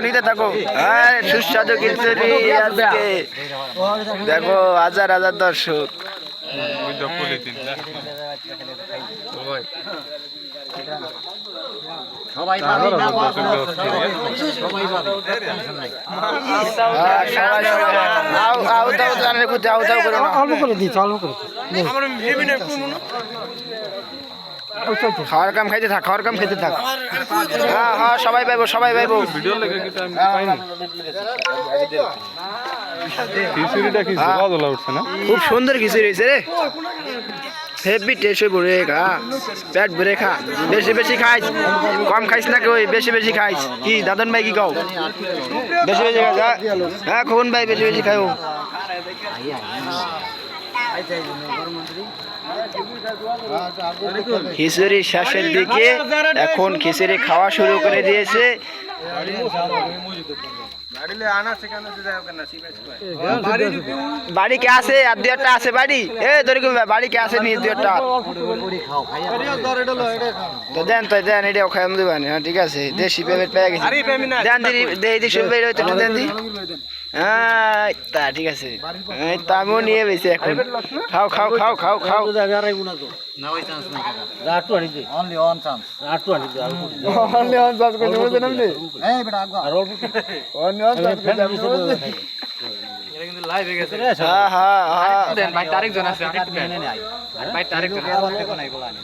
নিতে থাকো সুস্বাদু খিচুড়ি আজকে দেখো হাজার হাজার দর্শক সবাই অল্প করে দিচ্ছি অল্প করে খাওয়ার কাম খাইতে থাক হ্যাঁ সবাই পাইবো খুব সুন্দর খিচুড়ি হয়েছে রে হেভি টেস্ট ভরে খা পেট ভরে খা বেশি খাইস কম খাইস না কেউ বেশি খাইস কি দাদন ভাই কি কও বেশি খাই হ্যাঁ খোকন ভাই বেশি খাও খিচুড়ি শেষের দিকে এখন খিচুড়ি খাওয়া শুরু করে দিয়েছে বাড়ি কে আছে আর দুটা আছে বাড়ি বাড়ি কে আছে নি দুটা তো দেন এটাও খাই দেবেন হ্যাঁ ঠিক আছে দেশি পেমেন্ট পেয়ে গেছি দেন দিদি শুনবে দেন দি হ্যাঁ তা ঠিক আছে তা আমিও নিয়ে বেশি এখন খাও ভাই তারেক জন আছে